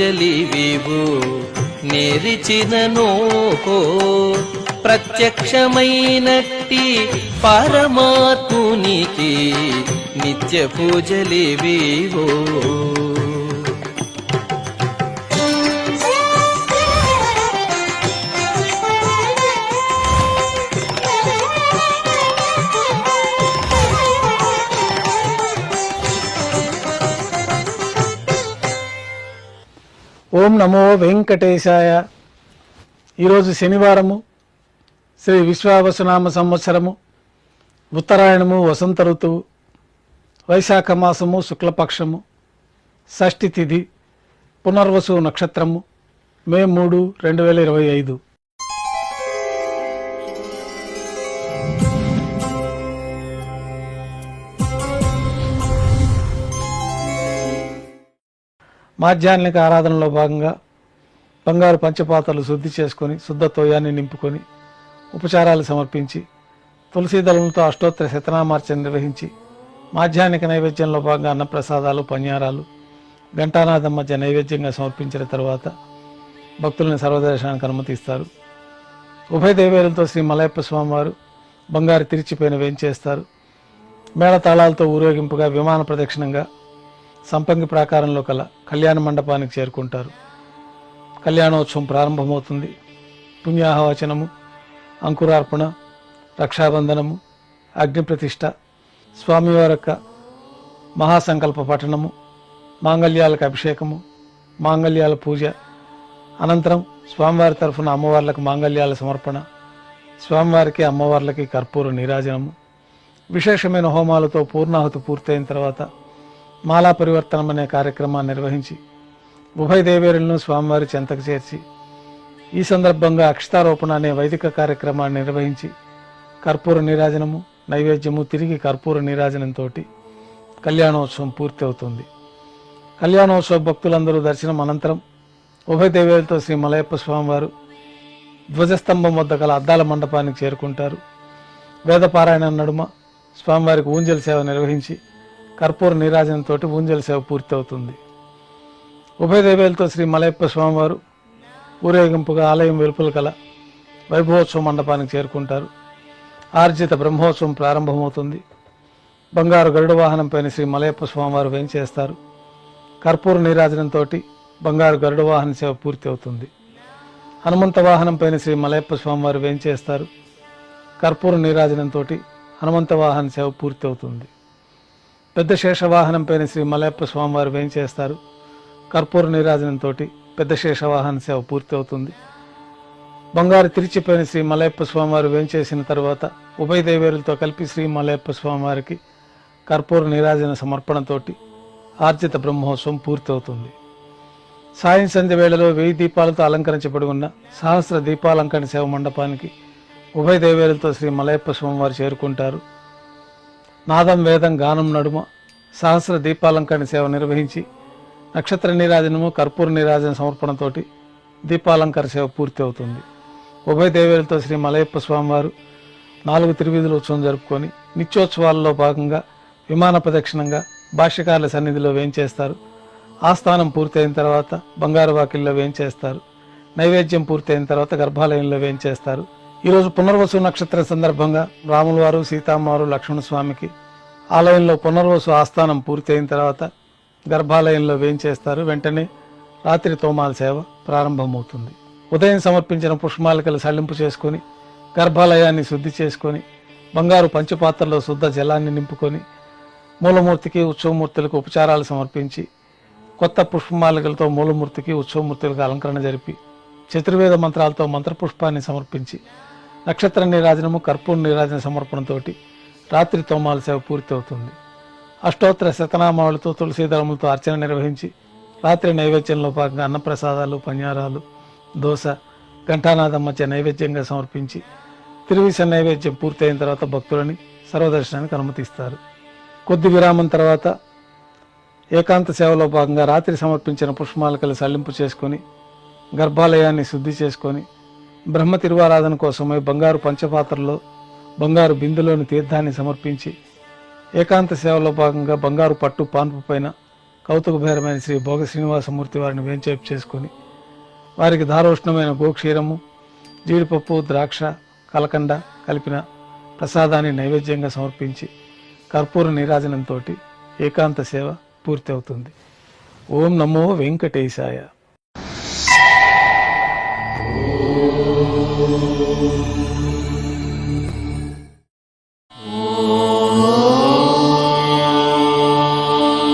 తెలివివు నేరిచిననో ప్రత్యక్షమైనట్టి పరమాత్మునికి నిత్య పూజలివివో. ఓం నమో వెంకటేశాయ. ఈరోజు శనివారము, శ్రీ విశ్వావసునామ సంవత్సరము, ఉత్తరాయణము, వసంత ఋతువు, వైశాఖ మాసము, శుక్లపక్షము, షష్ఠి తిథి, పునర్వసు నక్షత్రము, మే 3, 2025. మాధ్యాహ్నిక ఆరాధనలో భాగంగా బంగారు పంచపాత్రలు శుద్ధి చేసుకొని శుద్ధ తోయాన్ని నింపుకొని ఉపచారాలు సమర్పించి తులసీ దళములతో అష్టోత్తర శతనామార్చన నిర్వహించి మాధ్యాహ్నిక నైవేద్యంలో భాగంగా అన్నప్రసాదాలు, పన్యారాలు, ఘంటానాదం మధ్య నైవేద్యంగా సమర్పించిన తర్వాత భక్తులను సర్వదర్శనానికి అనుమతిస్తారు. ఉభయ దేవేరులతో శ్రీ మలయప్ప స్వామివారు బంగారు తిరిచిపోయిన వేంచేస్తారు. మేళతాళాలతో ఊరేగింపుగా విమాన ప్రదక్షిణంగా సంపంగి ప్రాకారంలో కల కళ్యాణ మండపానికి చేరుకుంటారు. కళ్యాణోత్సవం ప్రారంభమవుతుంది. పుణ్యాహవచనము, అంకురార్పణ, రక్షాబంధనము, అగ్నిప్రతిష్ఠ, స్వామివారి యొక్క మహాసంకల్ప పఠనము, మాంగళ్యాలకు అభిషేకము, మాంగళ్యాల పూజ, అనంతరం స్వామివారి తరఫున అమ్మవార్లకు మాంగళ్యాల సమర్పణ, స్వామివారికి అమ్మవార్లకి కర్పూర నీరాజనము, విశేషమైన హోమాలతో పూర్ణాహుతి పూర్తయిన తర్వాత మాలా పరివర్తనం అనే కార్యక్రమాన్ని నిర్వహించి ఉభయ దేవేరులను స్వామివారి చెంతకు చేర్చి ఈ సందర్భంగా అక్షతారోపణ అనే వైదిక కార్యక్రమాన్ని నిర్వహించి కర్పూర నీరాజనము, నైవేద్యము, తిరిగి కర్పూర నీరాజనంతో కళ్యాణోత్సవం పూర్తి అవుతుంది. కళ్యాణోత్సవ భక్తులందరూ దర్శనం అనంతరం ఉభయ దేవేరులతో శ్రీ మలయప్ప స్వామివారు ధ్వజస్తంభం వద్ద గల అద్దాల మండపానికి చేరుకుంటారు. వేదపారాయణ నడుమ స్వామివారికి ఊంజల్ సేవ నిర్వహించి కర్పూర నీరాజనంతో ఊంజల్ సేవ పూర్తి అవుతుంది. ఉభయ దేవేలతో శ్రీ మలయప్ప స్వామివారు ఊరేగింపుగా ఆలయం వెలుపల కల వైభవోత్సవ మండపానికి చేరుకుంటారు. ఆర్జిత బ్రహ్మోత్సవం ప్రారంభమవుతుంది. బంగారు గరుడ వాహనం పైన శ్రీ మలయప్ప స్వామివారు వేంచేస్తారు. కర్పూర నీరాజనంతో బంగారు గరుడ వాహన సేవ పూర్తి అవుతుంది. హనుమంత వాహనం పైన శ్రీ మలయప్ప స్వామివారు వేంచేస్తారు. కర్పూర నీరాజనంతో హనుమంత వాహన సేవ పూర్తి అవుతుంది. పెద్ద శేషవాహనం పైన శ్రీ మలయప్ప స్వామివారు వేంచేస్తారు. కర్పూర నీరాజనంతో పెద్ద శేషవాహన సేవ పూర్తి అవుతుంది. బంగారు తిరిచిపోయిన శ్రీ మలయప్ప స్వామివారు వేంచేసిన తర్వాత ఉభయ దేవేరులతో కలిపి శ్రీ మలయప్ప స్వామివారికి కర్పూర నీరాజన సమర్పణతోటి ఆర్జిత బ్రహ్మోత్సవం పూర్తి అవుతుంది. సాయం సంధ్య వేళలో 1000 దీపాలతో అలంకరించబడి ఉన్న సహస్ర దీపాలంకరణ సేవ మండపానికి ఉభయ దేవేరులతో శ్రీ మలయప్ప స్వామివారు చేరుకుంటారు. నాదం, వేదం, గానం నడుమ సహస్ర దీపాలంకరణ సేవ నిర్వహించి నక్షత్ర నీరాజనము, కర్పూర నీరాజన సమర్పణతోటి దీపాలంకర సేవ పూర్తి అవుతుంది. ఉభయ దేవేరులతో శ్రీ మలయప్ప స్వామివారు 4 తిరువీధుల ఉత్సవం జరుపుకొని నిత్యోత్సవాలలో భాగంగా విమాన ప్రదక్షిణంగా భాష్యకారుల సన్నిధిలో వేంచేస్తారు. ఆస్థానం పూర్తయిన తర్వాత బంగారు వాకిల్లో వేంచేస్తారు. నైవేద్యం పూర్తయిన తర్వాత గర్భాలయంలో వేంచేస్తారు. ఈరోజు పునర్వసు నక్షత్రం సందర్భంగా రాముల వారు, సీతామ్మవారు, లక్ష్మణస్వామికి ఆలయంలో పునర్వసు ఆస్థానం పూర్తయిన తర్వాత గర్భాలయంలో వేంచేస్తారు. వెంటనే రాత్రి తోమాల సేవ ప్రారంభమవుతుంది. ఉదయం సమర్పించిన పుష్పమాలికలు సళ్లింపు చేసుకొని గర్భాలయాన్ని శుద్ధి చేసుకొని బంగారు పంచపాత్రలో శుద్ధ జలాన్ని నింపుకొని మూలమూర్తికి, ఉత్సవమూర్తులకు ఉపచారాలు సమర్పించి కొత్త పుష్పమాలికలతో మూలమూర్తికి, ఉత్సవమూర్తులకు అలంకరణ జరిపి చతుర్వేద మంత్రాలతో మంత్రపుష్పాన్ని సమర్పించి నక్షత్ర నీరాజనము, కర్పూర నీరాజన సమర్పణతో రాత్రి తోమాల సేవ పూర్తి అవుతుంది. అష్టోత్తర శతనామాలతో తులసీ దళములతో అర్చన నిర్వహించి రాత్రి నైవేద్యంలో భాగంగా అన్నప్రసాదాలు, పన్యారాలు, దోశ, ఘంటానాదం మధ్య నైవేద్యంగా సమర్పించి తిరువిస నైవేద్యం పూర్తయిన తర్వాత భక్తులని సర్వదర్శనానికి అనుమతిస్తారు. కొద్ది విరామం తర్వాత ఏకాంత సేవలో భాగంగా రాత్రి సమర్పించిన పుష్పమాలికలు సళ్లింపు చేసుకొని గర్భాలయాన్ని శుద్ధి చేసుకొని బ్రహ్మ తిరువారాధన కోసమై బంగారు పంచపాత్రలో బంగారు బిందులోని తీర్థాన్ని సమర్పించి ఏకాంత సేవలో భాగంగా బంగారు పట్టు పాన్పు పైన కౌతుకభైరమైన శ్రీ భోగ శ్రీనివాసమూర్తి వారిని వేంచేపు చేసుకొని వారికి దారోష్ణమైన గోక్షీరము, జీడిపప్పు, ద్రాక్ష, కలకండ కలిపిన ప్రసాదాన్ని నైవేద్యంగా సమర్పించి కర్పూర నీరాజనంతో ఏకాంత సేవ పూర్తి అవుతుంది. ఓం నమో వెంకటేశాయ.